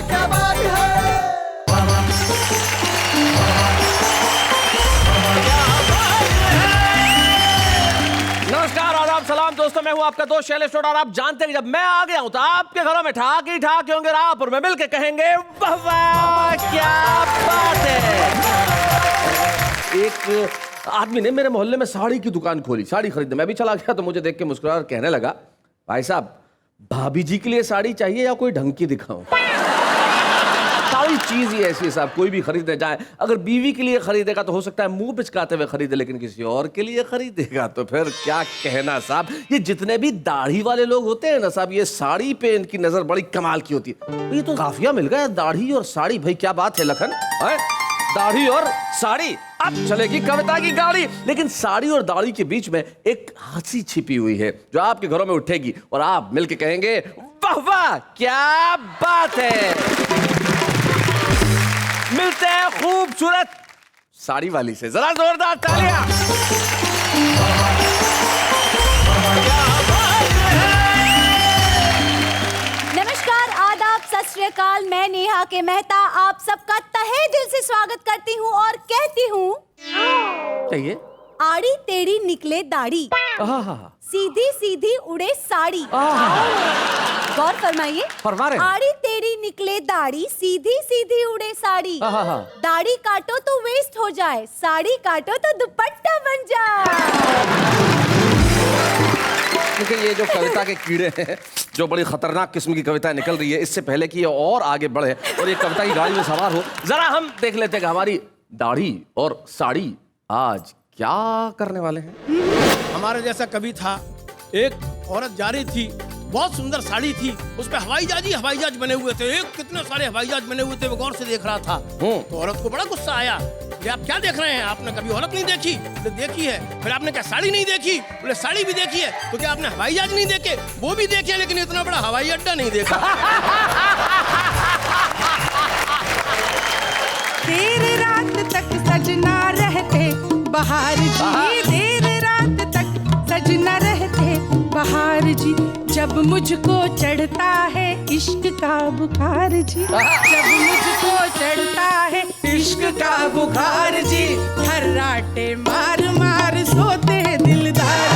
क्या बात है। नमस्कार, आदाब, सलाम दोस्तों, मैं हूं आपका दोस्त शैलेश टोडा और आप जानते हैं कि जब मैं आ गया हूं तो आपके घरों में ठाक ही ठाक होंगे। आप और मैं मिलके कहेंगे वाह वाह क्या बात है। एक आदमी ने मेरे मोहल्ले में साड़ी की दुकान खोली, साड़ी खरीदने। मैं भी चला गया तो मुझे देख के मुस्कुरा और कहने लगा, भाई साहब भाभी जी के लिए साड़ी चाहिए या कोई ढंग की दिखाऊं? सारी चीज ही ऐसी है साहब, कोई भी खरीदने जाए, अगर बीवी के लिए खरीदेगा तो हो सकता है मुंह पिचकाते हुए खरीदे, लेकिन किसी और के लिए खरीदेगा तो फिर क्या कहना साहब। ये जितने भी दाढ़ी वाले लोग होते हैं ना साहब, ये साड़ी पे इनकी नजर बड़ी कमाल की होती है। ये तो काफिया मिल गया, दाढ़ी और साड़ी। भाई क्या बात है लखन, दाढ़ी और साड़ी। अब चलेगी कविता की गाड़ी, लेकिन साड़ी और दाढ़ी के बीच में एक हंसी छिपी हुई है जो आपके घरों में उठेगी और आप मिलके कहेंगे वाह वाह क्या बात है। मिलते हैं खूबसूरत साड़ी वाली से, जरा जोरदार तालियां। नमस्कार, आदाब, सत श्री अकाल। मैं नेहा के मेहता आप सबका तहे दिल से स्वागत करती हूँ और कहती हूँ चाहिए आड़ी टेढ़ी निकले दाढ़ी, सीधी सीधी उड़े साड़ी। गौर फरमाइए, फरमा रहे हैं। आड़ी टेढ़ी निकले दाढ़ी, सीधी सीधी उड़े साड़ी। दाढ़ी काटो तो वेस्ट हो जाए, साड़ी काटो तो दुपट्टा बन जाए। क्योंकि ये जो कविता के कीड़े हैं, जो बड़ी खतरनाक किस्म की कविता निकल रही है, इससे पहले कि ये और आगे बढ़े और ये कविता की गाड़ी में सवार हो, जरा हम देख लेते हैं कि हमारी दाढ़ी और साड़ी आज क्या करने वाले हैं। हमारे जैसा कवि था, एक औरत जा रही थी, बहुत सुंदर साड़ी थी, उस पे हवाई जहाज बने हुए थे, एक कितने सारे हवाई जहाज बने हुए थे। वो गौर से देख रहा था तो औरत को बड़ा गुस्सा आया, ये आप क्या देख रहे हैं, आपने कभी औरत नहीं देखी? बोले देखी है। फिर आपने क्या साड़ी नहीं देखी? बोले साड़ी भी देखी है। तो क्या आपने हवाई जहाज नहीं देखे? वो भी देखे, लेकिन इतना बड़ा हवाई अड्डा नहीं देखा। देर रात तक सजना रहते बहार जी, देर रात तक सजना रहते बहार जी, जब मुझको चढ़ता है इश्क का बुखार जी, जब मुझको चढ़ता है इश्क का बुखार जी, हर्राटे मार मार सोते हैं दिलदार,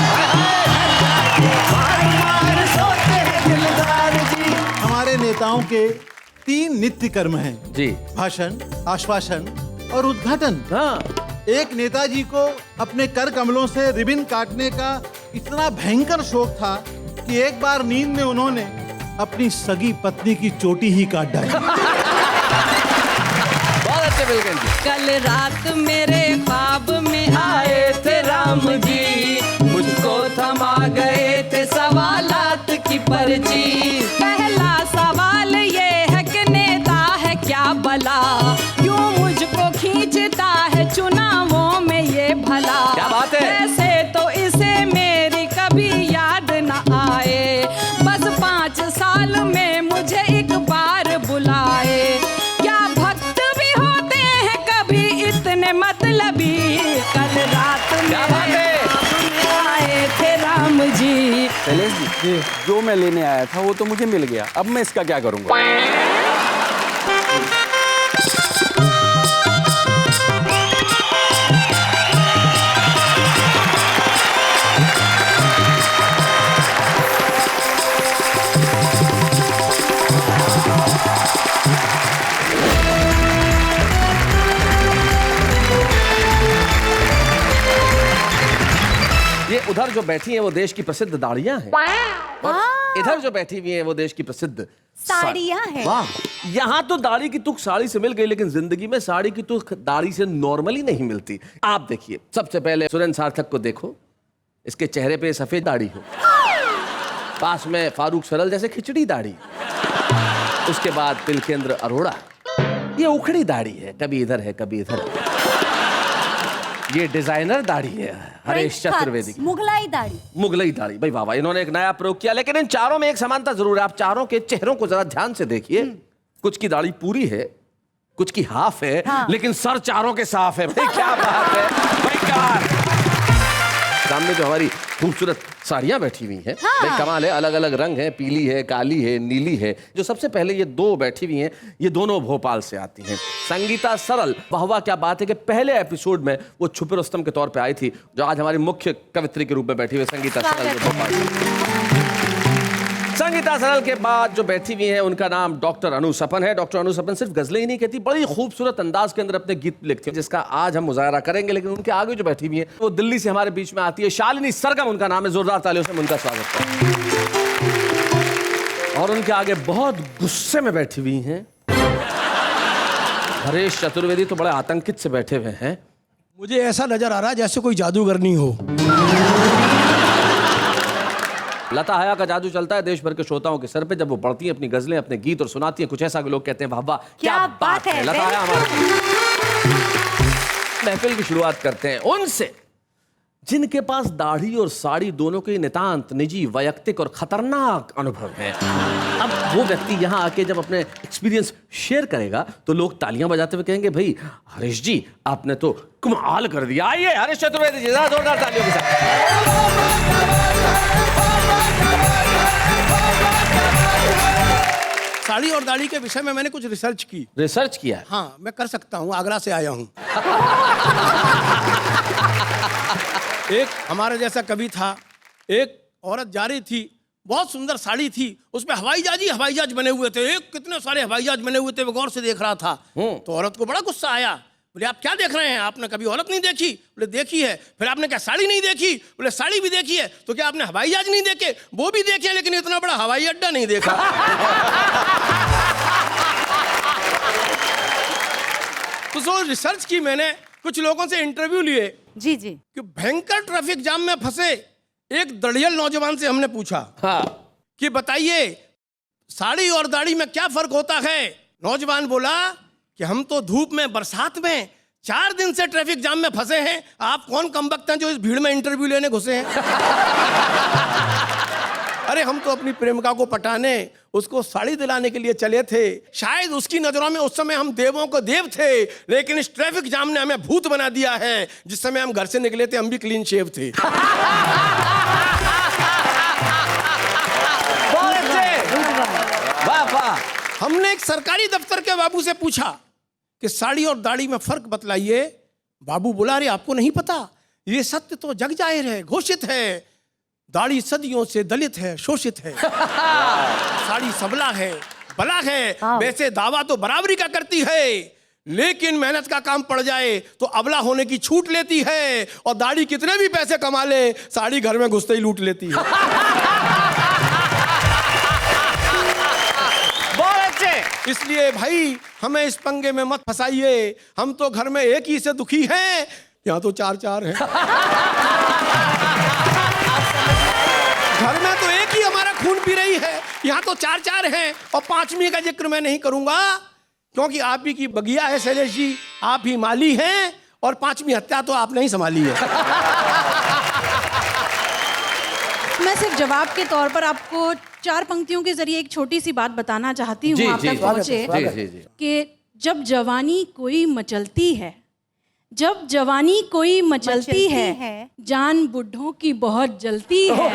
मार मार सोते हैं दिलदार जी। हमारे नेताओं के 3 नित्य कर्म हैं जी, भाषण, आश्वासन और उद्घाटन। एक नेताजी को अपने कर कमलों से रिबन काटने का इतना भयंकर शौक था कि एक बार नींद में उन्होंने अपनी सगी पत्नी की चोटी ही काट डाली। बहुत अच्छे बिल्कुल जी। कल रात मेरे ख्वाब में आए थे राम जी, मुझको थमा गए थे सवालात की पर्ची। पहला सवाल ये है कि नेता है क्या भला, क्यों मुझको खींचता है चुनावों में ये भला। क्या बात है। वैसे तो इसे मेरी कभी याद न आए, बस 5 साल में मुझे एक बार बुलाए। क्या भक्त भी होते हैं कभी इतने मतलबी, कल रात में आए थे राम जी। शैलेश जी, जो मैं लेने आया था वो तो मुझे मिल गया, अब मैं इसका क्या करूंगा? ये उधर जो बैठी हैं वो देश की प्रसिद्ध दाढ़ियां हैं और इधर जो बैठी हुई हैं वो देश की प्रसिद्ध साड़ियां हैं। वाह, यहाँ तो दाढ़ी की तुक साड़ी से मिल गई, लेकिन जिंदगी में साड़ी की तुक दाढ़ी से नॉर्मली नहीं मिलती। आप देखिए, सबसे पहले सुरेंद्र सार्थक को देखो, इसके चेहरे पे सफेद दाढ़ी हो, पास में फारूक सरल जैसे खिचड़ी दाढ़ी, उसके बाद तिलकेंद्र अरोड़ा, ये उखड़ी दाढ़ी है, कभी इधर है कभी इधर है। ये डिजाइनर दाढ़ी है हरेश चतुर्वेदी की, मुगलाई दाढ़ी। मुगलई दाढ़ी। भाई वाह, इन्होंने एक नया प्रयोग किया, लेकिन इन चारों में एक समानता जरूर है। आप चारों के चेहरों को जरा ध्यान से देखिए, कुछ की दाढ़ी पूरी है, कुछ की हाफ है, लेकिन सर चारों के साफ है। भाई क्या बात है, भाई क्या सामने जो हमारी खूबसूरत साड़ियां बैठी हुई हैं, भाई कमाल है, अलग अलग रंग है, पीली है, काली है, नीली है। जो सबसे पहले ये दो बैठी हुई हैं, ये दोनों भोपाल से आती हैं। संगीता सरल, वाह वाह क्या बात है कि पहले एपिसोड में वो छुपे रुस्तम के तौर पे आई थी, जो आज हमारी मुख्य कवित्री के रूप में बैठी हुई है संगीता सरल जो भोपाल से। संगीता सरल के बाद जो बैठी हुई है उनका नाम डॉक्टर अनु सपन है। डॉक्टर अनु सपन सिर्फ गजलें ही नहीं कहती, बड़ी खूबसूरत अंदाज के अंदर अपने गीत लिखती है, जिसका आज हम मुजाहरा करेंगे। लेकिन उनके आगे जो बैठी हुई है वो दिल्ली से हमारे बीच में आती है, शालिनी सरगम उनका नाम है। जोरदार तालियों से उनका स्वागत करें। और उनके आगे बहुत गुस्से में बैठी हुई हैं हरेश चतुर्वेदी, तो बड़े आतंकित से बैठे हुए हैं। मुझे ऐसा नजर आ रहा है जैसे कोई जादूगरनी हो। लता हया का जादू चलता है देश भर के श्रोताओं के सर पे जब वो पढ़ती हैं अपनी गजलें, अपने गीत और सुनाती हैं कुछ ऐसा कि लोग कहते हैं वाह वाह क्या बात है। लता हया हमारे महफिल की शुरुआत करते हैं उनसे जिनके पास दाढ़ी और साड़ी दोनों के नितांत निजी, वैयक्तिक और खतरनाक अनुभव है। अब वो व्यक्ति यहाँ आके जब अपने एक्सपीरियंस शेयर करेगा तो लोग तालियां बजाते हुए कहेंगे भाई हरीश जी आपने तो कमाल कर दिया। आइए हरीश चतुर्वेदी जी, जोरदार तालियों के साथ। साड़ी और दाढ़ी के विषय में मैंने कुछ रिसर्च की। रिसर्च किया है? हाँ, मैं कर सकता हूँ, आगरा से आया हूँ। एक हमारे जैसा कवि था, एक औरत जा रही थी, बहुत सुंदर साड़ी थी, उसमें हवाई जहाज बने हुए थे, एक कितने सारे हवाई जहाज बने हुए थे। वो गौर से देख रहा था तो औरत को बड़ा गुस्सा आया। बोले आप क्या देख रहे हैं, आपने कभी औरत नहीं देखी? बोले देखी है। फिर आपने क्या साड़ी नहीं देखी? बोले साड़ी भी देखी है। तो क्या आपने हवाई जहाज नहीं देखे? वो भी देखे लेकिन इतना बड़ा हवाई अड्डा नहीं देखा। तो सो रिसर्च की मैंने, कुछ लोगों से इंटरव्यू लिए जी जी कि भयंकर ट्रैफिक जाम में फंसे एक दड़ियल नौजवान से हमने पूछा कि बताइए साड़ी और दाढ़ी में क्या फर्क होता है। नौजवान बोला कि हम तो धूप में, बरसात में 4 दिन से ट्रैफिक जाम में फंसे हैं, आप कौन कमबख्त हैं जो इस भीड़ में इंटरव्यू लेने घुसे हैं। अरे हम तो अपनी प्रेमिका को पटाने, उसको साड़ी दिलाने के लिए चले थे। शायद उसकी नजरों में उस समय हम देवों को देव थे, लेकिन इस ट्रैफिक जाम ने हमें भूत बना दिया है। जिस समय हम घर से निकले थे हम भी क्लीन शेव थे। वाह वाह। हमने एक सरकारी दफ्तर के बाबू से पूछा कि साड़ी और दाढ़ी में फर्क बतलाइए। बाबू बोला अरे आपको नहीं पता, ये सत्य तो जग जाहिर है, घोषित है। दाढ़ी सदियों से दलित है, शोषित है। साड़ी सबला है, बला है। वैसे दावा तो बराबरी का करती है, लेकिन मेहनत का काम पड़ जाए तो अबला होने की छूट लेती है। और दाढ़ी कितने भी पैसे कमा ले, साड़ी घर में घुसते ही लूट लेती है। इसलिए भाई हमें इस पंगे में मत फंसाइए। हम तो घर में एक ही से दुखी हैं, यहाँ तो 4-4 हैं। घर में तो एक ही हमारा खून पी रही है, यहाँ तो 4-4 हैं। और 5वीं का जिक्र मैं नहीं करूंगा क्योंकि आप ही की बगिया है शैलेश जी, आप ही माली हैं। और 5वीं हत्या तो आपने ही संभाली है। मैं सिर्फ जवाब के तौर पर आपको 4 पंक्तियों के जरिए एक छोटी सी बात बताना चाहती हूँ आप तक पहुँचे कि जब जवानी कोई मचलती है, जब जवानी कोई मचलती है, जान बुढ़ों की बहुत जलती है।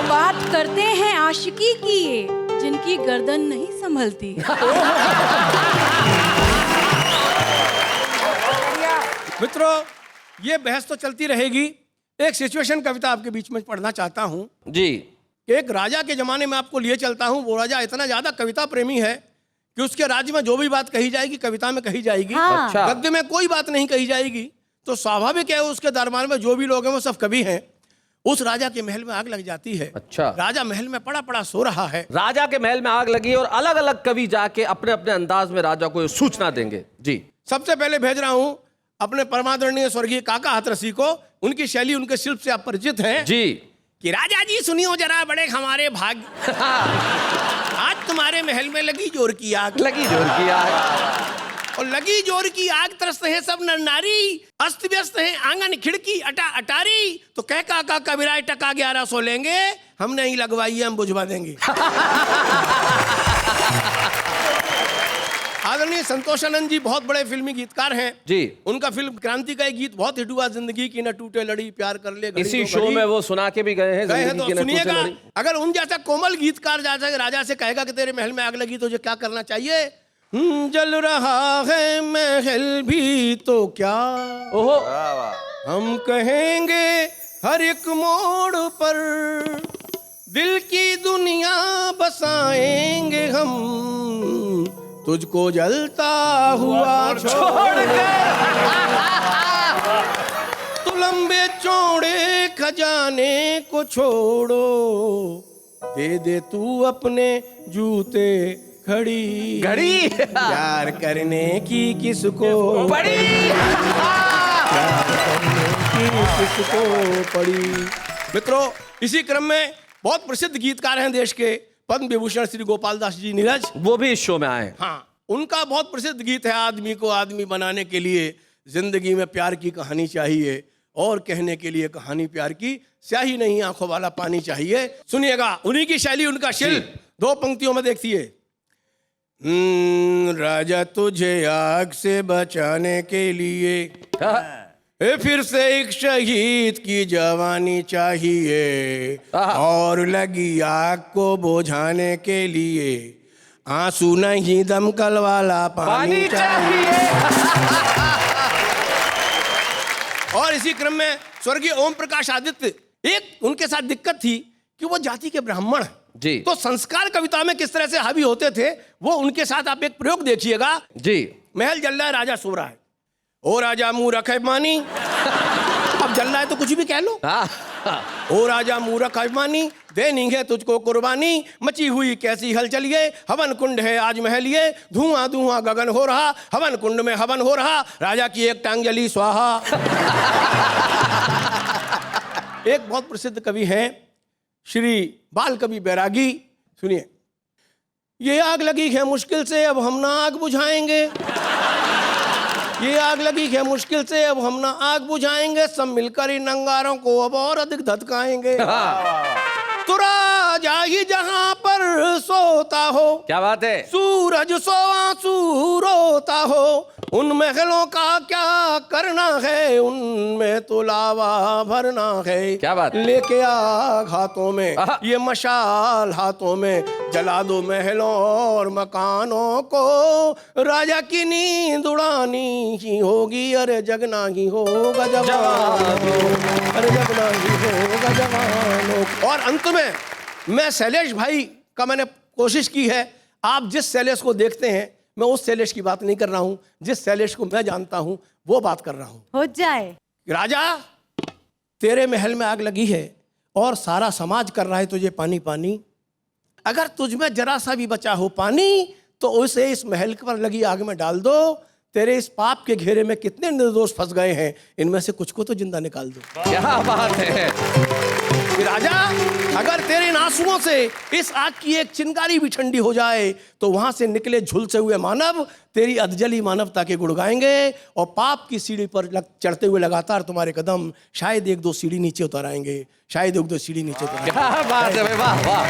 बात करते हैं आशिकी की ये, जिनकी गर्दन नहीं संभलती। मित्रों ये बहस तो चलती रहेगी। एक सिचुएशन कविता आपके बीच में पढ़ना चाहता हूँ जी। एक राजा के जमाने में आपको लिए चलता हूँ। वो राजा इतना ज्यादा कविता प्रेमी है कि उसके राज्य में जो भी बात कही जाएगी कविता में कही जाएगी। अच्छा। गद्य में कोई बात नहीं कही जाएगी। तो स्वाभाविक है उसके दरबार में जो भी लोग हैं वो सब कवि हैं। उस राजा के महल में आग लग जाती है। अच्छा। राजा महल में पड़ा पड़ा सो रहा है। राजा के महल में आग लगी और अलग अलग कवि जाके अपने अपने अंदाज में राजा को सूचना देंगे। जी। सबसे पहले भेज रहा हूं अपने परमादरणीय स्वर्गीय काका हाथरसी को। उनकी शैली, उनके शिल्प से आप परिचित हैं जी। कि राजा जी सुनियो जरा बड़े हमारे भाग्य, आज तुम्हारे महल में लगी जोर की आग। लगी जोर की आग। और लगी जोर की आग त्रस्त है सब नर नारी, अस्त व्यस्त है आंगन खिड़की अटा अटारी। तो कह काका कबीराय टका 1100 लेंगे, हम नहीं लगवाइए हम बुझवा देंगे। आदरणीय संतोषानंद जी बहुत बड़े फिल्मी गीतकार हैं जी। उनका फिल्म क्रांति का एक गीत बहुत हिट हुआ, जिंदगी की न टूटे लड़ी, प्यार कर ले घड़ी इसी दो शो घड़ी। में वो सुना के भी गए हैं, गए हैं जिंदगी तो की न टूटे सुनिएगा। लड़ी। अगर उन जैसा कोमल गीतकार जैसा राजा से कहेगा कि तेरे महल में आग लगी तो क्या करना चाहिए? जल रहा है महल भी तो क्या, ओहो, हम कहेंगे हर एक मोड़ पर, दिल की दुनिया बसाएंगे हम, तुझको जलता हुआ छोड़ तो लंबे चौड़े खजाने को छोड़ो, दे दे तू अपने जूते घड़ी घड़ी प्यार करने की किसको बड़ी किसको पड़ी। मित्रों, इसी क्रम में बहुत प्रसिद्ध गीतकार हैं देश के, पद्म विभूषण श्री गोपाल दास जी नीरज, वो भी इस शो में आए। हाँ, उनका बहुत प्रसिद्ध गीत है, आदमी को आदमी बनाने के लिए जिंदगी में प्यार की कहानी चाहिए, और कहने के लिए कहानी प्यार की स्याही नहीं आंखों वाला पानी चाहिए। सुनिएगा, उन्हीं की शैली, उनका शिल्प, दो पंक्तियों में देखिए। राजा तुझे आग से बचाने के लिए फिर से एक शहीद की जवानी चाहिए, और लगी आग को बुझाने के लिए आंसू नहीं दमकल वाला पानी चाहिए। और इसी क्रम में स्वर्गीय ओम प्रकाश आदित्य, एक उनके साथ दिक्कत थी कि वो जाति के ब्राह्मण जी। तो संस्कार कविता में किस तरह से हावी होते थे, वो उनके साथ आप एक प्रयोग देखिएगा जी। महल जल रहा है, राजा सो रहा है, ओ राजा मुंह रखे मानी, अब जल रहा है तो कुछ भी कह लो। ओ राजा मुंह रखा मानी, देनी है तुझको कुर्बानी, मची हुई कैसी हलचल ये, हवन कुंड है आज महल ये, धुआं धुआं गगन हो रहा, हवन कुंड में हवन हो रहा, राजा की एक टांग जली स्वाहा। एक बहुत प्रसिद्ध कवि हैं श्री बाल कवि बैरागी, सुनिए। ये आग लगी है मुश्किल से, अब हम ना आग बुझाएंगे, ये आग लगी है मुश्किल से, अब हम ना आग बुझाएंगे, सब मिलकर इन अंगारों को अब और अधिक धधकाएंगे। तो राजा ही जहां पर सोता हो, क्या बात है, सूरज सोआ रोता हो, उन महलों का क्या करना है, उनमें तो लावा भरना है। क्या बात, लेके आग हाथों में, ये मशाल हाथों में, जला दो महलों और मकानों को, राजा की नींद उड़ानी ही होगी, अरे जगना ही होगा जवानों, अरे जगना ही होगा जवानों। और अंत में मैं शैलेश भाई का मैंने कोशिश की है, आप जिस शैलेश को देखते हैं मैं उस शैलेश की बात नहीं कर रहा हूं, जिस शैलेश को मैं जानता हूं वो बात कर रहा हूं। हो जाए। राजा, तेरे महल में आग लगी है और सारा समाज कर रहा है तुझे पानी पानी, अगर तुझ में जरा सा भी बचा हो पानी तो उसे इस महल पर लगी आग में डाल दो, तेरे इस पाप के घेरे में कितने निर्दोष फंस गए हैं, इनमें से कुछ को तो जिंदा निकाल दो। क्या बात है राजा, अगर तेरे आंसुओं से इस आग की एक चिंगारी भी ठंडी हो जाए तो वहां से निकले झुलसे हुए मानव तेरी अधजली मानवता के गुण गाएंगे, और पाप की सीढ़ी पर चढ़ते हुए लगातार तुम्हारे कदम शायद एक दो सीढ़ी नीचे उतर आएंगे, शायद एक दो सीढ़ी नीचे उतर आएंगे। क्या बात है, वाह वाह।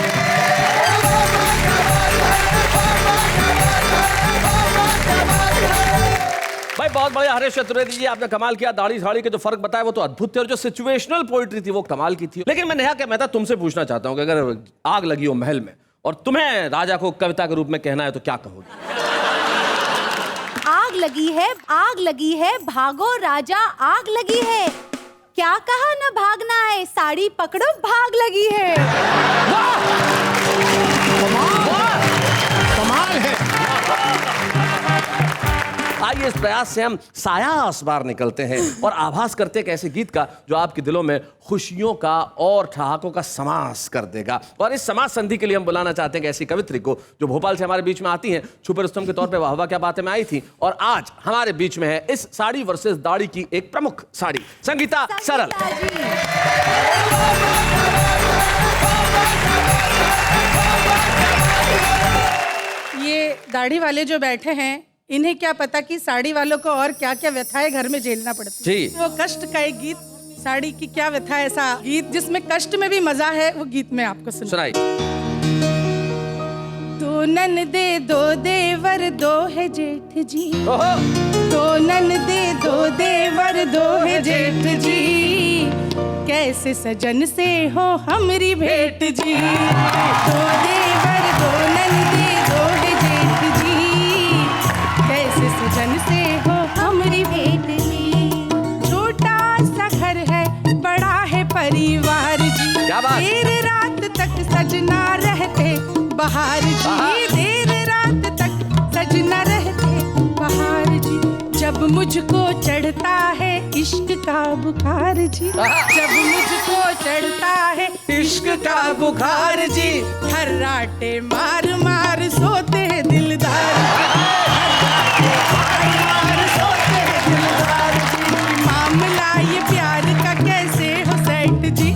भाई बहुत बढ़िया हरीश चतुर्वेदी जी, आपने कमाल किया। दाढ़ी साड़ी के जो फर्क बताया वो तो अद्भुत थे, और जो सिचुएशनल पोइट्री थी वो कमाल की थी। लेकिन मैं नेहा के मेहता तुमसे पूछना चाहता हूं कि अगर आग लगी हो महल में और तुम्हें राजा को कविता के रूप में कहना है तो क्या कहोगे? आग लगी है, भागो राजा, आग लगी है, क्या कहा ना भागना है, साड़ी पकड़ो भाग लगी है। कमाल है। आइए इस प्रयास से हम सायास बार निकलते हैं और आभास करते हैं एक ऐसे गीत का जो आपके दिलों में खुशियों का और ठहाकों का समास कर देगा। और इस समास संधि के लिए हम बुलाना चाहते हैं कि ऐसी कवित्री को जो भोपाल से हमारे बीच में आती हैं, छुपे रुस्तम के तौर पे वाह वाह क्या बातें में आई थी, और आज हमारे बीच में है इस साड़ी वर्सेस दाढ़ी की एक प्रमुख साड़ी, संगीता सरल। ये दाढ़ी वाले जो बैठे हैं, इन्हें क्या पता कि साड़ी वालों को और क्या क्या व्यथाएं घर में झेलना पड़ती है। वो कष्ट का एक गीत, साड़ी की क्या व्यथा, ऐसा गीत जिसमें कष्ट में भी मजा है, वो गीत में आपको सुनाई। दो ननदे दो देवर दो है जेठ जी, ओहो, दो ननदे दो देवर दो है जेठ जी, कैसे सजन से हो हमरी भेंट जी। दो देवर दो ननदे दो है जेठ जी, कैसे सजन से हो हमरी भेंट जी। छोटा सा घर है बड़ा है परिवार जी, क्या बात? देर रात तक सजना रहते बाहर जी, देर रात तक सजना रहते बाहर जी। जब मुझको चढ़ता है इश्क का बुखार जी, जब मुझको चढ़ता है इश्क का बुखार जी, हर्राटे मार मार सोते हैं दिलदार, हर्राटे मार मार सोते हैं दिलदार जी। मामला ये प्यार का कैसे हो सेठ जी,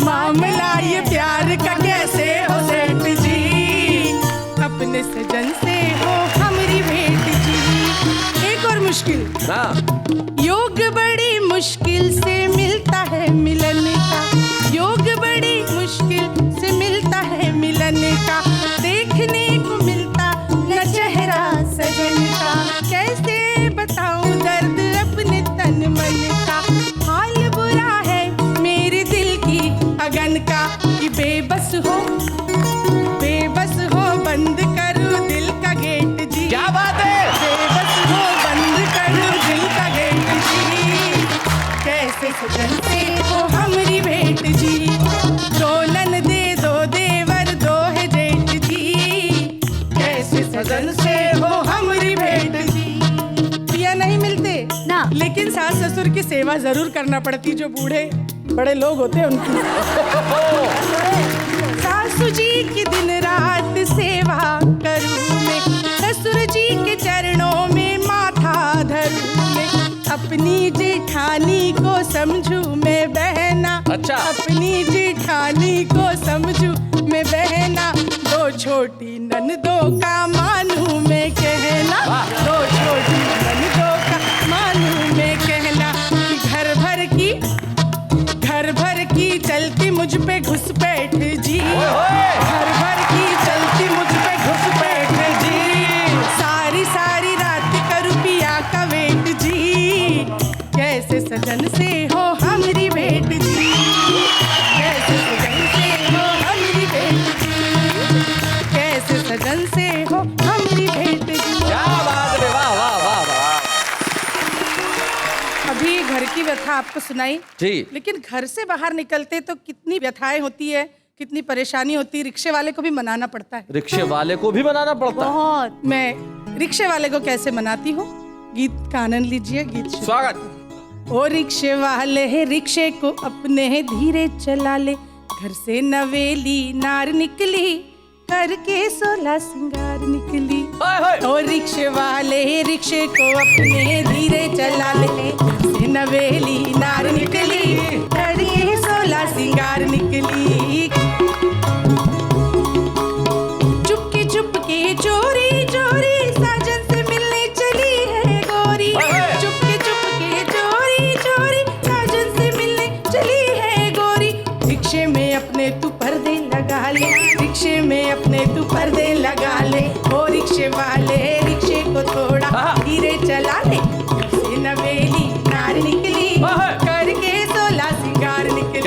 मामला ये प्यार का कैसे हो सेठ जी, अपने सजन से हो हमरी भेंट जी। एक और मुश्किल, योग बड़ी मुश्किल से मिलता है मिलन का, योग बड़ी मुश्किल से मिलता है मिलन का, देखने को मिलता न चेहरा सजन का, कैसे बताऊं दर्द अपने तन मन का, हाल बुरा है मेरे दिल की अगन का, कि बेबस हो बंद करो दिल का गेट जी। क्या बात है? बेबस हो बंद करो दिल का गेट जी, कैसे सजन से हो हमरी भेंट जी। दो ननदे दो देवर दो है जेठ जी, कैसे सजन से हो हमरी भेंट जी। पिया नहीं मिलते ना, लेकिन सास ससुर की सेवा जरूर करना पड़ती, जो बूढ़े बड़े लोग होते हैं उनकी। सासू जी की दिन रात सेवा करूं मैं, ससुर जी के चरणों में माथा धरूं मैं, अपनी जेठानी को समझूं मैं बहना, अच्छा। अपनी जेठानी को समझूं मैं बहना, दो छोटी ननदों का मानूं मैं कहना, दो छोटी ननदों का मानूं मैं कहना, कि घर भर की चलती मुझ पे घुसपैठ जी, घर भर की चलती मुझ पे घुसपैठ जी, सारी सारी रात करूं पिया का वेट जी, कैसे सजन से हो हमरी भेंट जी, कैसे सजन से हो हमरी भेंट जी, कैसे सजन से हो हमरी भेंट जी। क्या बात है, वाह वाह वाह वाह। अभी घर की व्यथा आपको सुनाई जी, लेकिन घर से बाहर निकलते तो कितनी व्यथाएं होती है, कितनी परेशानी होती है। रिक्शे वाले को भी मनाना पड़ता है, रिक्शे वाले को भी बनाना पड़ता है। बहुत। मैं रिक्शे वाले को कैसे मनाती हूँ, गीत का आनंद लीजिए। गीत शुरू। स्वागत। ओ रिक्शे वाले है रिक्शे को अपने धीरे चला ले, घर से नवेली नार निकली करके 16 सिंगार निकली। ओ रिक्शे वाले रिक्शे को अपने धीरे चला ले, घर से नवेली नार निकली करके 16 सिंगार निकली। चुपके चुपके चोरी चोरी साजन से मिलने चली है गोरी, चुपके चुपके चोरी चोरी साजन से मिलने चली है गोरी। रिक्शे में अपने तू पर्दे लगा ले, रिक्शे में अपने तू पर्दे लगा ले, ओ रिक्शे वाले रिक्शे को थोड़ा धीरे चला ले, घर से नवेली नार निकली करके 16 सिंगार निकली।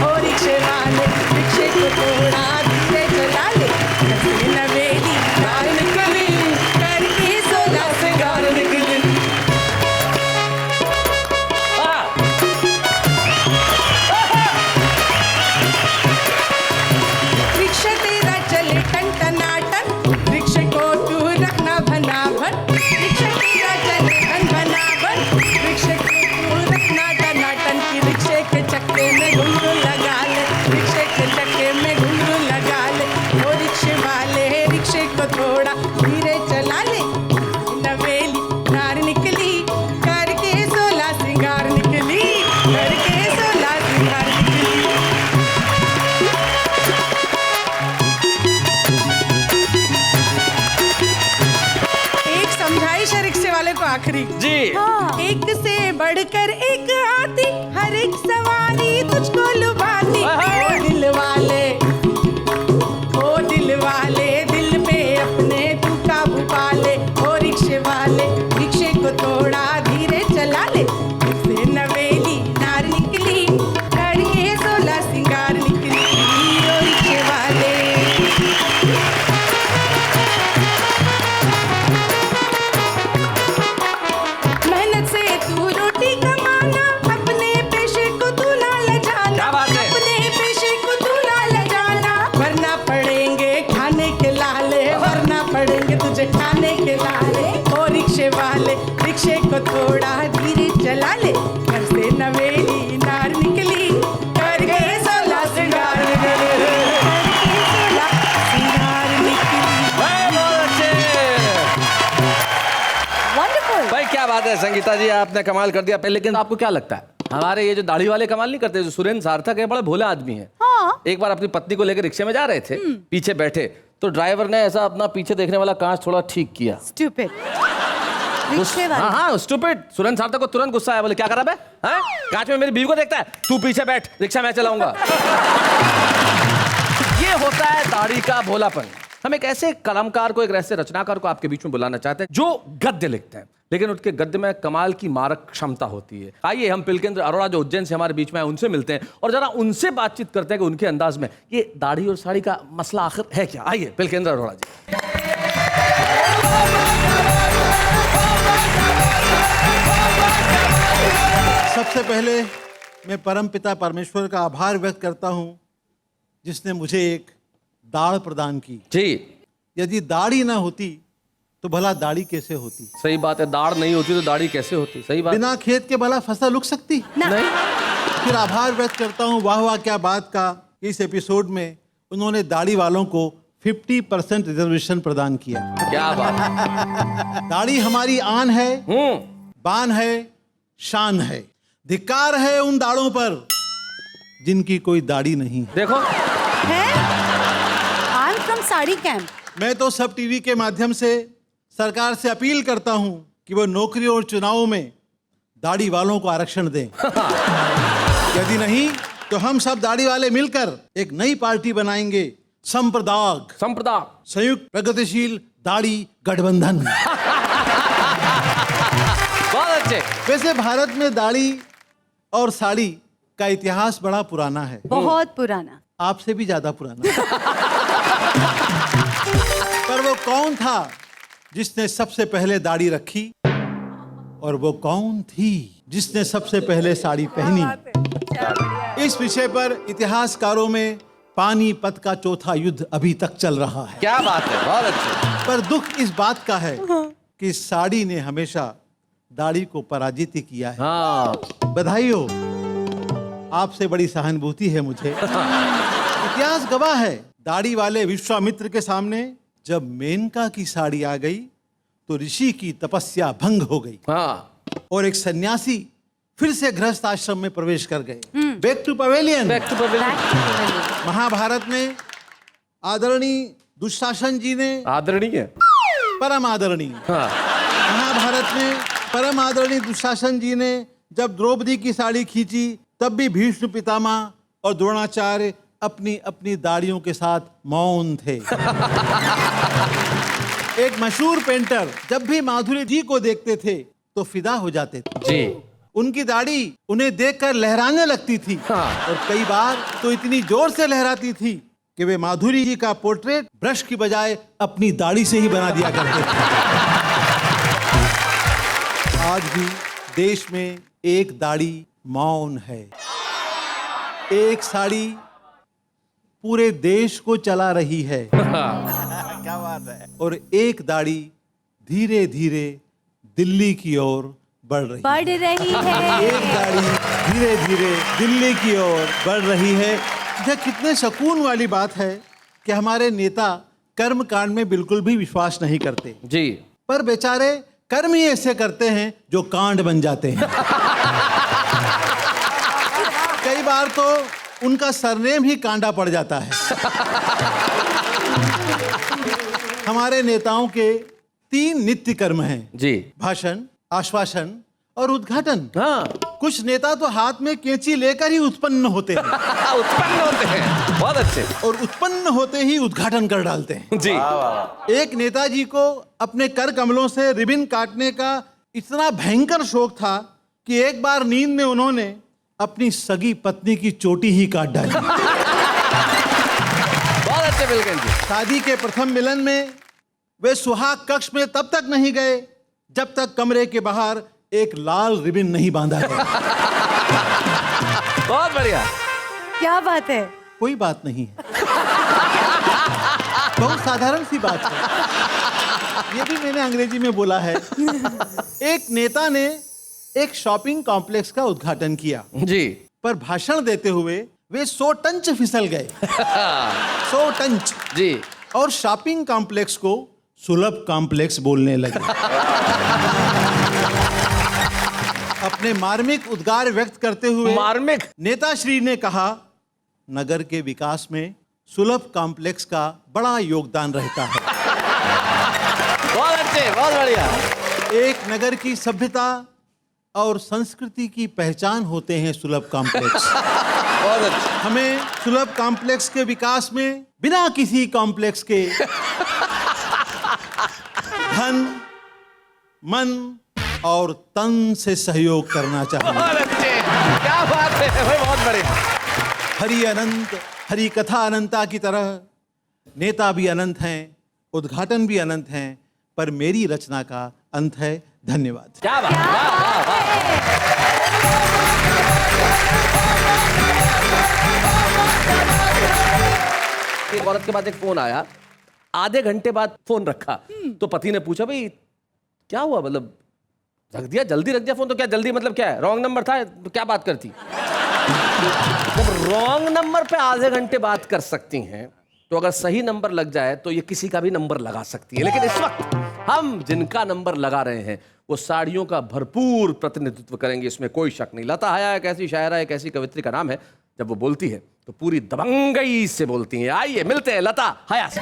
ओ रिक्शे वाले रिक्शे को थोड़ा धीरे चला ले, घर से नवेली नार निकली करके 16 सिंगार निकली। रिक्शा तेरा चले टन टनाटन, रिक्शे को तू रखना भनाभन, रिक्शा तेरा चले टन भनाभन, रिक्शे को तू रखना टनाटन, की रिक्शे के चक्के में घुंघरू लगा ले, रिक्शे के चक्के में घुंघरू लगा ले। ओ रिक्शे वाले रिक्शे को थोड़ा धीरे चला ले, नवेली नार निकली करके 16 सिंगार निकली, करके 16 सिंगार निकली। एक समझाइश है रिक्शे वाले को आखिरी जी। एक से बढ़कर एक आती, हर एक सवारी तुझको लुभाती। ओ दिल वाले थोड़ा धीरे चला ले, से नवेली नार निकली, करके 16 सिंगार निकली ओ रिक्शे वाले। मेहनत से तू रोटी कमाना, अपने पेशे को तू ना लजाना, क्या बात है? अपने पेशे को तू ना लजाना, वरना पड़ेंगे खाने के लाले, वरना पड़ेंगे तुझे खाने के लाले ओ रिक्शे वाले। रिक्शे को थोड़ा धीरे चला ले, घर से नवेली नार निकली, करके 16 सिंगार निकली, करके 16 सिंगार निकली। बहुत अच्छे। वंडरफुल। भाई क्या बात है संगीता जी, आपने कमाल कर दिया। पहले लेकिन आपको क्या लगता है, हमारे ये जो दाढ़ी वाले कमाल नहीं करते, जो सुरेंद्र सार्थक है, बड़े भोले आदमी है। हाँ। एक बार अपनी पत्नी को लेकर रिक्शे में जा रहे थे, पीछे बैठे तो ड्राइवर ने ऐसा अपना पीछे देखने वाला कांच थोड़ा ठीक किया। स्टूपिड। रिक्शे वाले। हाँ हाँ स्टूपिड। सुरेंद्र सार्थक को तुरंत गुस्सा आया, बोले क्या करा बे, हैं? कांच में मेरी बीवी को देखता है, तू पीछे बैठ, रिक्शा मैं चलाऊंगा। ये होता है दाढ़ी का भोलापन। हम एक ऐसे कलाकार को, एक ऐसे रचनाकार को आपके बीच में बुलाना चाहते हैं जो गद्य लिखते हैं, लेकिन उनके गद्य में कमाल की मारक क्षमता होती है। आइए हम पिलकेंद्र अरोड़ा जो उज्जैन से हमारे बीच में है, उनसे मिलते हैं और जरा उनसे बातचीत करते हैं कि उनके अंदाज में ये दाढ़ी और साड़ी का मसला आखिर है क्या। आइए पिलकेंद्र अरोड़ा जी। सबसे पहले मैं परमपिता परमेश्वर का आभार व्यक्त करता हूं जिसने मुझे एक दाढ़ प्रदान की। जी यदि दाढ़ी ना होती तो भला दाढ़ी कैसे होती? सही बात है, दाढ़ नहीं होती तो दाढ़ी कैसे होती। सही बात। बिना खेत के भला फसल उग सकती? नहीं। फिर आभार व्यक्त करता हूँ वाह वाह क्या बात का, इस एपिसोड में उन्होंने दाढ़ी वालों को 50% रिजर्वेशन प्रदान किया। क्या बात। दाढ़ी हमारी आन है, बान है, शान है। धिक्कार है उन दाढ़ों पर जिनकी कोई दाढ़ी नहीं। देखो है? I am from sari camp. मैं तो सब टीवी के माध्यम से सरकार से अपील करता हूं कि वो नौकरी और चुनावों में दाढ़ी वालों को आरक्षण दें। यदि नहीं तो हम सब दाढ़ी वाले मिलकर एक नई पार्टी बनाएंगे, संप्रदाय संयुक्त प्रगतिशील दाढ़ी गठबंधन। बहुत अच्छे। वैसे भारत में दाढ़ी और साड़ी का इतिहास बड़ा पुराना है, बहुत पुराना, आपसे भी ज्यादा पुराना। पर वो कौन था जिसने सबसे पहले दाढ़ी रखी और वो कौन थी जिसने सबसे पहले साड़ी पहनी? इस विषय पर इतिहासकारों में पानीपत का चौथा युद्ध अभी तक चल रहा है। क्या बात है, बहुत अच्छे। पर दुख इस बात का है कि साड़ी ने हमेशा दाढ़ी को पराजित किया है। हाँ। बधाई हो, आपसे बड़ी सहानुभूति है मुझे। इतिहास गवाह है, दाढ़ी वाले विश्वामित्र के सामने जब मेनका की साड़ी आ गई तो ऋषि की तपस्या भंग हो गई। हाँ। और एक सन्यासी फिर से गृहस्थ आश्रम में प्रवेश कर गए। Back to pavilion. महाभारत में आदरणीय दुशासन जी ने, आदरणीय, परम आदरणीय, हाँ। महाभारत में परम आदरणीय दुशासन जी ने जब द्रौपदी की साड़ी खींची तब भी भीष्म पितामह और द्रोणाचार्य अपनी अपनी दाढ़ियों के साथ मौन थे। एक मशहूर पेंटर जब भी माधुरी जी को देखते थे तो फिदा हो जाते थे जी। उनकी दाढ़ी उन्हें देखकर लहराने लगती थी। हाँ। और कई बार तो इतनी जोर से लहराती थी कि वे माधुरी जी का पोर्ट्रेट ब्रश की बजाय अपनी दाढ़ी से ही बना दिया करते थे। आज भी देश में एक दाढ़ी मौन है, एक साड़ी पूरे देश को चला रही है। क्या बात है। और एक दाढ़ी धीरे धीरे दिल्ली की ओर बढ़ रही है। एक दाढ़ी धीरे धीरे दिल्ली की ओर बढ़ रही है। यह कितने सुकून वाली बात है कि हमारे नेता कर्म कांड में बिल्कुल भी विश्वास नहीं करते जी, पर बेचारे कर्म ही ऐसे करते हैं जो कांड बन जाते हैं। कई बार तो उनका सरनेम ही कांडा पड़ जाता है। हमारे नेताओं के 3 नित्य कर्म हैं जी, भाषण, आश्वासन और उद्घाटन। हाँ। कुछ नेता तो हाथ में कैंची लेकर ही उत्पन्न होते हैं। उत्पन्न होते हैं, बहुत अच्छे। और उत्पन्न होते ही उद्घाटन कर डालते हैं जी। एक नेताजी को अपने कर कमलों से रिबन काटने का इतना भयंकर शौक था कि एक बार नींद में उन्होंने अपनी सगी पत्नी की चोटी ही काट डाली। बहुत अच्छे बिल्कुल जी। शादी के प्रथम मिलन में वे सुहाग कक्ष में तब तक नहीं गए जब तक कमरे के बाहर एक लाल रिबन नहीं बांधा गया। बहुत बढ़िया। क्या बात है? कोई बात नहीं है, बहुत साधारण सी बात है। ये भी मैंने अंग्रेजी में बोला है। एक नेता ने एक शॉपिंग कॉम्प्लेक्स का उद्घाटन किया जी। पर भाषण देते हुए वे 100 टंच फिसल गए। 100 टंच जी। और शॉपिंग कॉम्प्लेक्स को सुलभ कॉम्प्लेक्स बोलने लगे। अपने मार्मिक उद्गार व्यक्त करते हुए मार्मिक नेताश्री ने कहा, नगर के विकास में सुलभ कॉम्प्लेक्स का बड़ा योगदान रहता है। बहुत अच्छे, बहुत बढ़िया। एक नगर की सभ्यता और संस्कृति की पहचान होते हैं सुलभ कॉम्प्लेक्स। बहुत अच्छा। हमें सुलभ कॉम्प्लेक्स के विकास में बिना किसी कॉम्प्लेक्स के धन, मन और तन से सहयोग करना चाहिए। बहुत अच्छे, क्या बात है भाई, बहुत बढ़िया। हरि अनंत, हरि कथा अनंता की तरह नेता भी अनंत हैं, उद्घाटन भी अनंत हैं, पर मेरी रचना का अंत है। धन्यवाद। क्या बात, वाह, वाह, वाह। एक औरत के बाद एक फोन आया, आधे घंटे बाद फोन रखा तो पति ने पूछा, भाई क्या हुआ, मतलब रख दिया, जल्दी रख दिया फोन, तो क्या जल्दी मतलब क्या है, रॉन्ग नंबर था तो क्या बात करती? जब रॉन्ग नंबर पे आधे घंटे बात कर सकती हैं तो अगर सही नंबर लग जाए तो ये किसी का भी नंबर लगा सकती है। लेकिन इस वक्त हम जिनका नंबर लगा रहे हैं वो साड़ियों का भरपूर प्रतिनिधित्व करेंगे, इसमें कोई शक नहीं। लता हया एक ऐसी शायरा, एक ऐसी कवित्री का नाम है, जब वो बोलती है तो पूरी दबंगई से बोलती हैं। आइए मिलते हैं लता हया से।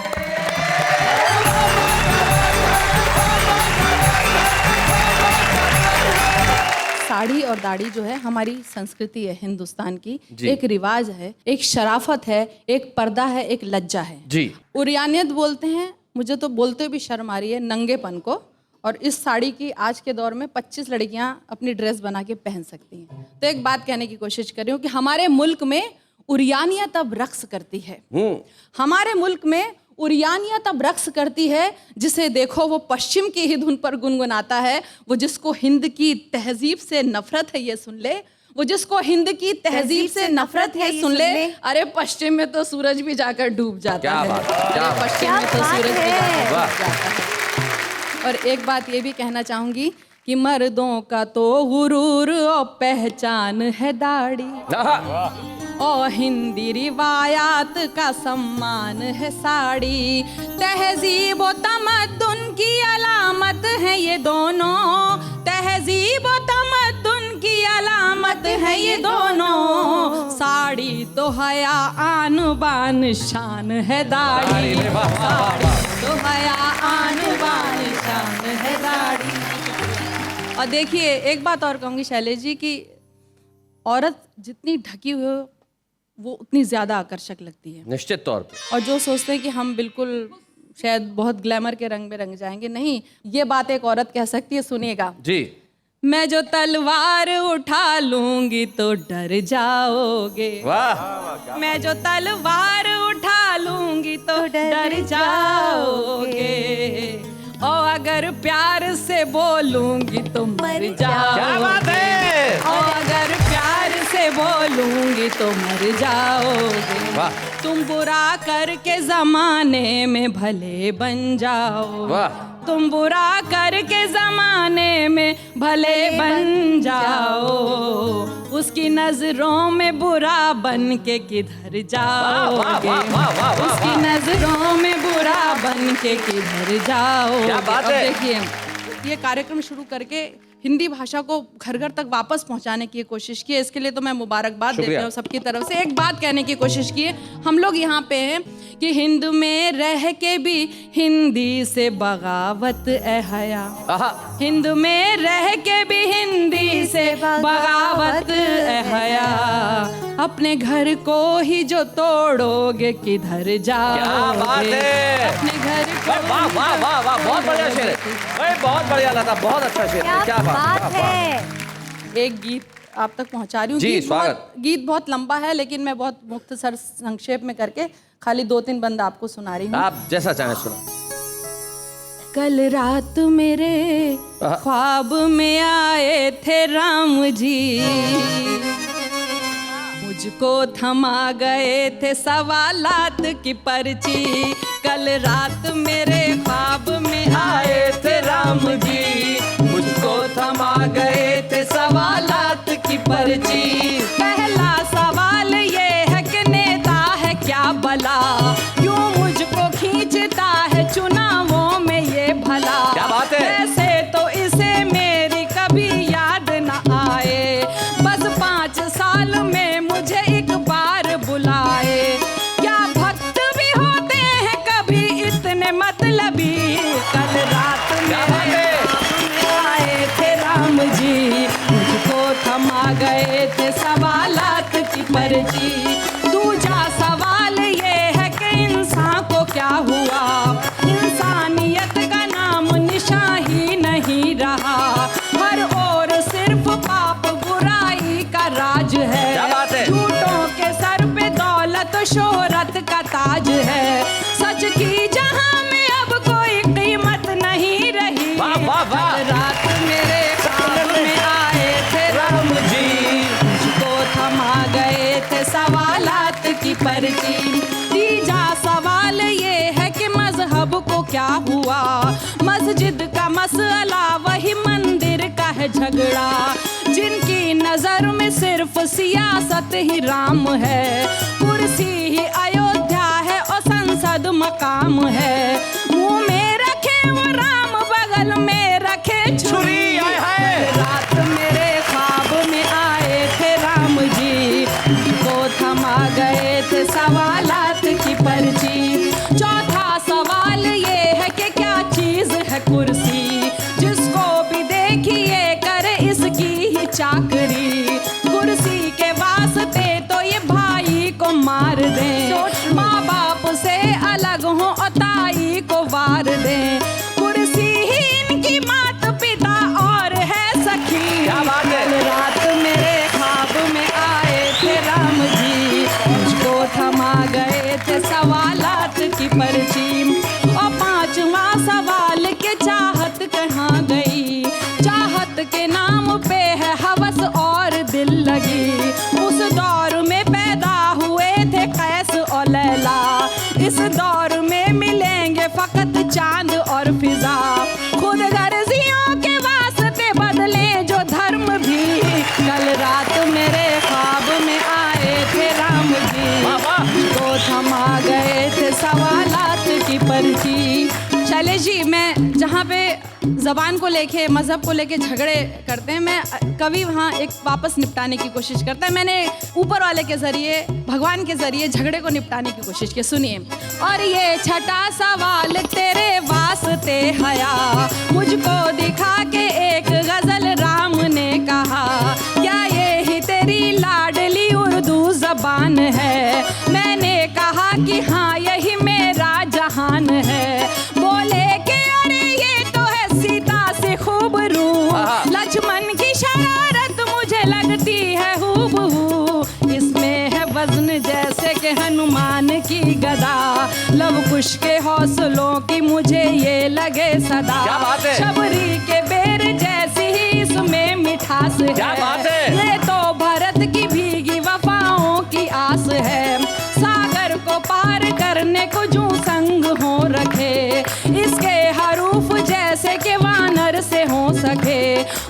साड़ी और दाढ़ी जो है हमारी संस्कृति है हिंदुस्तान की, जी। एक रिवाज है, एक शराफत है, एक पर्दा है, एक लज्जा है जी। उरियानियत बोलते हैं, मुझे तो बोलते भी शर्म आ रही है नंगेपन को। और इस साड़ी की आज के दौर में 25 लड़कियां अपनी ड्रेस बना के पहन सकती हैं। तो एक बात कहने की कोशिश कर रही हूँ कि हमारे मुल्क में उरियानियत अब रक्स करती है। हमारे मुल्क में उरियानियत अब रक्स करती है, जिसे देखो वो पश्चिम की ही धुन पर गुनगुनाता है। वो जिसको हिंद की तहजीब से नफरत है ये सुन ले, वो जिसको हिंद की तहजीब से नफरत है सुन ले। अरे पश्चिम में तो सूरज भी जाकर डूब जाता है। अरे पश्चिम में तो सूरज भी जाकर डूब जाता है। और एक बात ये भी कहना चाहूंगी कि मर्दों का तो गुरूर और पहचान है दाढ़ी, और हिंदी रिवायात का सम्मान है साड़ी। तहजीब और तमद्दुन की अलामत है ये दोनों, तहजीब और तमद्दुन की अलामत है ये दोनों। साड़ी तो हया आन बान शान है दाढ़ी, तो हया आन बान शान है दाढ़ी। और देखिए एक बात और कहूँगी शैलेश जी की औरत जितनी ढकी हुई हो वो उतनी ज़्यादा आकर्षक लगती है, निश्चित तौर पे। और जो सोचते हैं कि हम बिल्कुल शायद बहुत ग्लैमर के रंग में रंग जाएंगे, नहीं, ये बात एक औरत कह सकती है। सुनिएगा जी। मैं जो तलवार उठा लूंगी तो डर जाओगे, वाह। मैं जो तलवार उठा लूंगी तो डर जाओगे, और अगर प्यार से बोलूंगी तो मर जाओगे। क्या बात है। और अगर प्यार से बोलूंगी तो मर जाओगे। वाह। तुम बुरा करके जमाने में भले बन जाओ, वाह। तुम बुरा करके जमाने में भले बन जाओ, उसकी नजरों में बुरा बन के किधर जाओगे, उसकी नजरों में बुरा बन के किधर जाओगे। क्या बात है। अब देखिए ये कार्यक्रम शुरू करके हिंदी भाषा को घर घर तक वापस पहुंचाने की कोशिश की है, इसके लिए तो मैं मुबारकबाद देती हूँ सबकी तरफ से। एक बात कहने की कोशिश की है, हम लोग यहाँ पे हैं कि हिंद में रह के भी हिंदी से बगावत ए हया, हिंद में रह के भी हिंदी से बगावत ए हया, अपने घर को ही जो तोड़ोगे किधर जाओगे, अपने घर वाह वाह वाह वाह, बहुत बढ़िया शेर है। अरे बहुत बढ़िया लता, बहुत अच्छा शेर है। क्या बात है। एक गीत आप तक पहुंचा रही हूँ। जी, स्वागत। गीत बहुत लंबा है, लेकिन मैं बहुत मुख्तसर संक्षेप में करके खाली 2-3 बंद आपको सुना रही हूँ। आप जैसा चाहें सुना। कल रात मेरे ख्वाब में आए थे राम जी, मुझको थमा गए थे सवालात की पर्ची। कल रात मेरे ख्वाब में आए थे राम जी, मुझको थमा गए थे सवालात की पर्ची। पहला सवाल ये है कि नेता है क्या भला, क्यों मुझको खींचता है चुनावों में ये भला। क्या बात है। वैसे तो इसे मेरी कभी याद न आए, बस 5 साल में मुझे एक बार बुलाए। क्या भक्त भी होते हैं कभी इतने मतलबी। कल रात मेरे आए थे राम जी, मुझको थमा गए थे सवालात की पर्ची। दूसरा सवाल ये है कि इंसान को क्या हुआ, इंसानियत का नाम निशान ही नहीं रहा। हर ओर सिर्फ पाप बुराई का राज है। क्या बात है। झूठों के सर पे दौलत शोहरत का ताज है। सच की जहां में अब कोई कीमत नहीं रही। वाह वाह वाह। कल रात मेरे ख्वाब में आए थे राम जी, मुझको थमा गए थे सवालात की पर्ची। तीजा सवाल ये है कि मजहब को क्या हुआ, मस्जिद का मसला वही मंदिर का है झगड़ा। जिनकी नजर में सिर्फ सियासत ही राम है, कुर्सी ही अयोध्या है और संसद मकाम है। मुंह में रखे वो राम, बगल में रखे छुरी। रात मेरे ख्वाब में आए थे राम जी, को थमा गए थे सवालात की पर्ची। चौथा सवाल ये है कि क्या चीज है कुर्सी, जिसको भी देखिए करे इसकी ही चाकरी। कुर्सी के वास्ते तो ये भाई को मार दें, माँ बाप से अलग हो और ताई को वार दें। कुर्सी ही इनकी मात पिता और है सखी। क्या बात है। कल रात मेरे ख्वाब में आए थे राम जी, मुझको थमा गए थे सवालात की पर्ची। और 5वां सवाल के चाहत कहाँ गई, चाहत के नाम पे है हवस और दिल लगी। उस दौर में पैदा हुए थे कैस और लैला, इस दौर में मिलेंगे फकत चांद और फिजा। खुद गर्जियों के वास्ते बदले जो धर्म भी। कल रात मेरे ख्वाब में आए थे राम जी, को थमा गए थे सवालात की पर्ची। चले जी, मैं जहाँ पे ज़बान को लेके मज़हब को लेके झगड़े करते हैं, मैं कवि वहाँ एक वापस निपटाने की कोशिश करता है। मैंने ऊपर वाले के ज़रिए, भगवान के ज़रिए झगड़े को निपटाने की कोशिश की। सुनिए। और ये छठा सवाल तेरे वास्ते हया, मुझको दिखा के एक गज़ल राम ने कहा। क्या ये ही तेरी लाडली उर्दू ज़बान है। मैंने कहा कि हाँ यही मेरा जहान है। बोले कि अरे ये तो है सीता से खूबरू, लक्ष्मण की शरारत मुझे लगती है हूबहू। इसमें है वजन जैसे कि हनुमान की गदा, लव कुश के हौसलों की मुझे ये लगे सदा। क्या बात है। शबरी के बेर जैसी ही इसमें मिठास है। क्या बात है। ये तो भरत की भीगी वफाओं की आस है। सागर को पार करने को जो संग हो रखे, इसके हरूफ जैसे कि वानर से हो सके।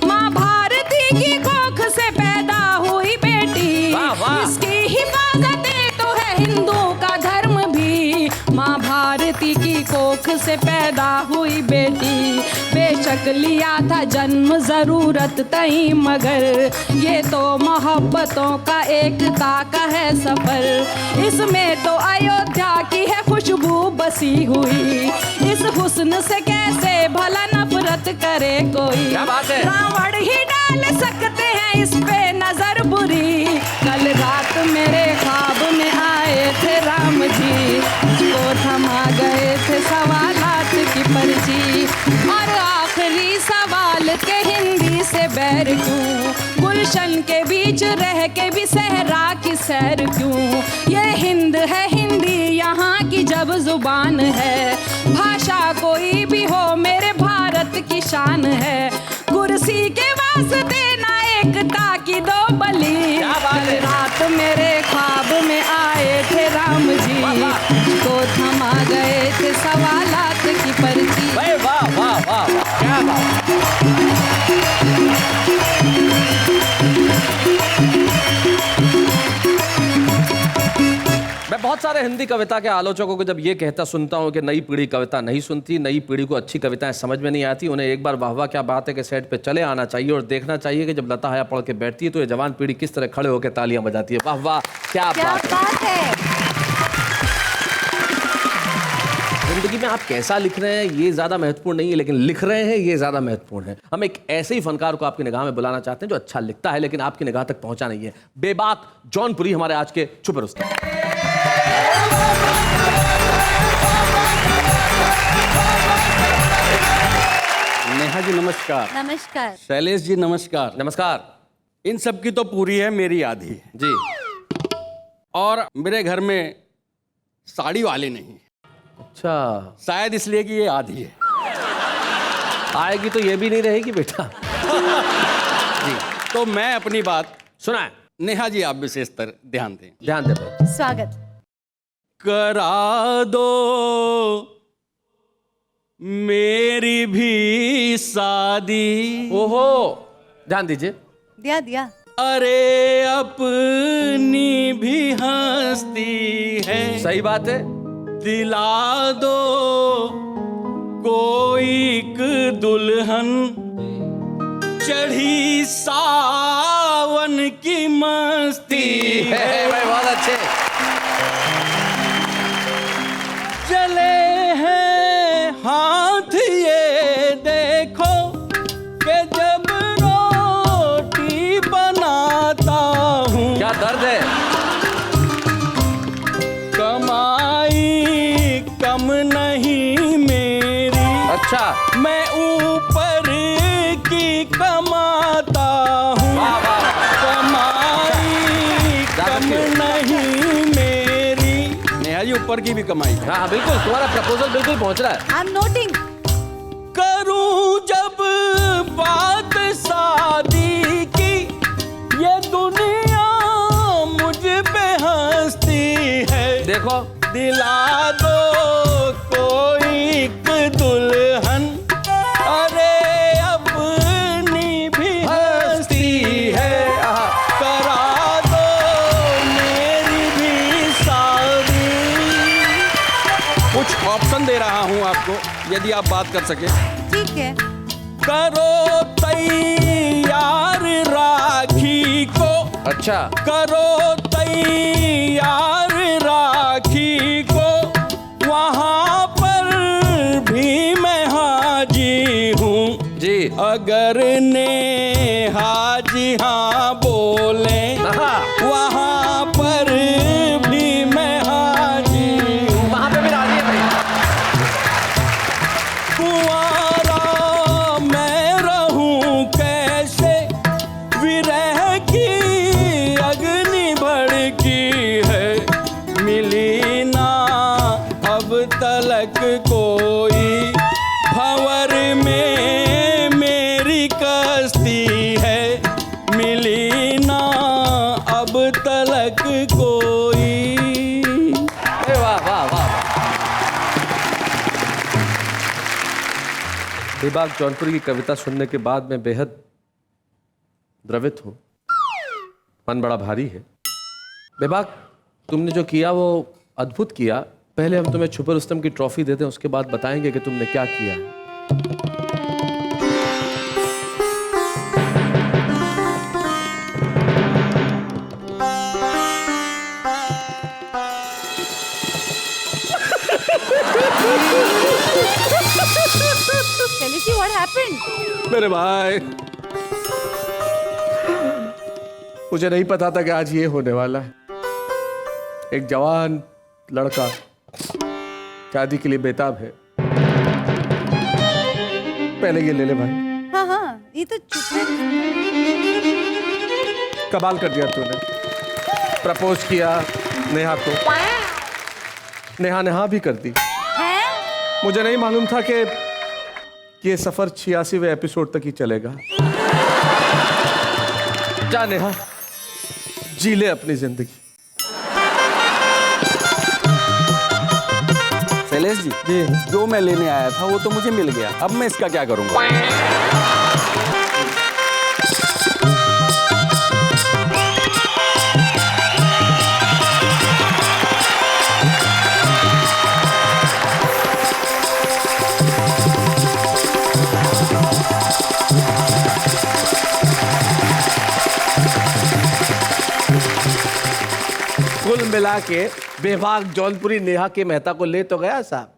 माँ भारती की कोख से पैदा हुई बेटी, वाह, वाह। इसकी हिफाजतें तो है हिंदू का धर्म भी। माँ भारती की कोख से पैदा हुई बेटी, बेशक लिया था जन्म जरूरत तई, मगर ये तो मोहब्बतों का एकता का है सफर। इसमें तो अयोध्या की है खुशबू बसी हुई, इस हुस्न से कैसे भला नफरत करे कोई। क्या बात है। रावण ही डाल सकते हैं इस पे नजर बुरी। कल रात मेरे ख्वाब में आए थे राम जी, मुझको थमा गए थे सवालात सवाल के हिंदी से बैर क्यों, गुलशन के बीच रह के भी सहरा की सैर क्यों। ये हिंद है हिंदी यहाँ की जब जुबान है, भाषा कोई भी हो मेरे भारत की शान है। कुर्सी के वास्ते ना एकता की दो बलि, कल रात मेरे ख्वाब में आए थे राम जी, तो थमा गए थे सवालात की पर्ची। वाह वाह वाह वाह, क्या बात। मैं बहुत सारे हिंदी कविता के आलोचकों को जब ये कहता सुनता हूँ कि नई पीढ़ी कविता नहीं सुनती, नई पीढ़ी को अच्छी कविताएं समझ में नहीं आती, उन्हें एक बार वाह वाह क्या बात है के सेट पे चले आना चाहिए और देखना चाहिए कि जब लता हया पढ़ के बैठती है तो ये जवान पीढ़ी किस तरह खड़े होकर तालियां बजाती है। वाह वाह क्या बात है। जिंदगी में आप कैसा लिख रहे हैं ये ज्यादा महत्वपूर्ण नहीं है, लेकिन लिख रहे हैं ये ज्यादा महत्वपूर्ण है। हम एक ऐसे ही फनकार को आपकी निगाह में बुलाना चाहते हैं जो अच्छा लिखता है लेकिन आपकी निगाह तक पहुंचा नहीं है। बेबाक जौनपुरी हमारे आज के छुपे रुस्तम। नेहा जी नमस्कार। नमस्कार। शैलेश जी नमस्कार। नमस्कार। इन सब की तो पूरी है, मेरी आधी है जी। और मेरे घर में साड़ी वाले नहीं, अच्छा, शायद इसलिए कि ये आधी है। आएगी तो ये भी नहीं रहेगी बेटा। जी, तो मैं अपनी बात सुनाए। नेहा जी आप विशेषतर ध्यान दें। ध्यान दे भाई। स्वागत। करा दो मेरी भी शादी। ओहो, ध्यान दीजिए। दिया दिया। अरे अपनी भी हस्ती है, सही बात है। दिला दो कोई एक दुल्हन, चढ़ी सावन की मस्ती है। भाई बहुत अच्छे। चले हैं हाथ ये देखो कि जब रोटी बनाता हूँ, क्या दर्द है। कमाई कम नहीं मेरी, अच्छा, मैं ऊपर की कमाता हूँ। वाह वाह। कमाई कम नहीं मेरी। नेहा जी ऊपर की भी कमाई है। हाँ बिल्कुल, तुम्हारा प्रपोजल बिल्कुल पहुंच रहा है। I am noting. करूं जब बात शादी की, ये दुनिया मुझ पे हंसती है। देखो, दिला दो कोई एक दुल्हन, अरे अपनी भी हंसती है। करा दो मेरी भी शादी। कुछ ऑप्शन दे रहा हूं आपको, यदि आप बात कर सके। ठीक है। करो तैयार राखी को, अच्छा, करो तैयार राखी को, वहाँ पर भी मैं हाजी हूँ जी। अगर नेहा जी हाँ बोले, वहाँ पर भी मैं हाजी हूँ। वहां पे भी राजी है भाई। कुंवारा मैं रहूं कैसे, विरह की अग्नि भड़की है। मिली ना अब तलक कोई, भंवर में मेरी कश्ती है। मिली ना अब तलक कोई। वाह वाह वाह। बेबाक जौनपुरी की कविता सुनने के बाद मैं बेहद द्रवित हूँ, मन बड़ा भारी है। बेबाक तुमने जो किया वो अद्भुत किया। पहले हम तुम्हें छुपे रुस्तम की ट्रॉफी देते हैं, उसके बाद बताएंगे कि तुमने क्या किया है। Shailesh, what happened? मेरे भाई, मुझे नहीं पता था कि आज ये होने वाला है। एक जवान लड़का शादी के लिए बेताब है। पहले ये ले ले भाई। अभी तो चुप है। कमाल कर दिया तूने, प्रपोज किया नेहा को, नेहा नेहा भी कर दी। हैं? मुझे नहीं मालूम था कि ये सफर 86वें एपिसोड तक ही चलेगा। जा नेहा, जी ले अपनी जिंदगी। शैलेश जी, जो मैं लेने आया था वो तो मुझे मिल गया, अब मैं इसका क्या करूंगा? कुल मिला के बेबाक जौनपुरी नेहा के मेहता को ले तो गया साहब,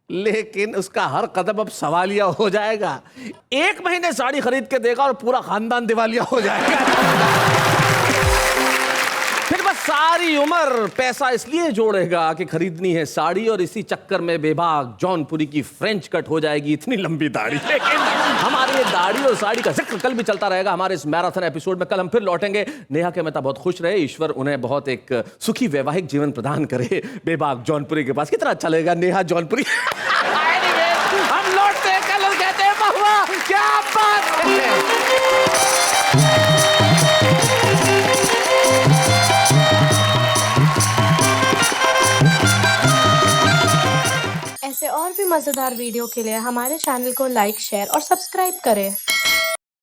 लेकिन उसका हर कदम अब सवालिया हो जाएगा। 1 महीने साड़ी खरीद के देगा और पूरा खानदान दिवालिया हो जाएगा। फिर बस सारी उम्र पैसा इसलिए जोड़ेगा कि खरीदनी है साड़ी, और इसी चक्कर में बेबाक जौनपुरी की फ्रेंच कट हो जाएगी इतनी लंबी दाढ़ी। लेकिन हमारे ये दाढ़ी और साड़ी का जिक्र कल भी चलता रहेगा हमारे इस मैराथन एपिसोड में। कल हम फिर लौटेंगे। नेहा के मेहता बहुत खुश रहे, ईश्वर उन्हें बहुत एक सुखी वैवाहिक जीवन प्रदान करे बेबाक जौनपुरी के पास। कितना अच्छा लगेगा नेहा जौनपुरी। हम लौटते हैं कल और कहते हैं वाह क्या बात है। ऐसे और भी मज़ेदार वीडियो के लिए हमारे चैनल को लाइक, शेयर और सब्सक्राइब करें।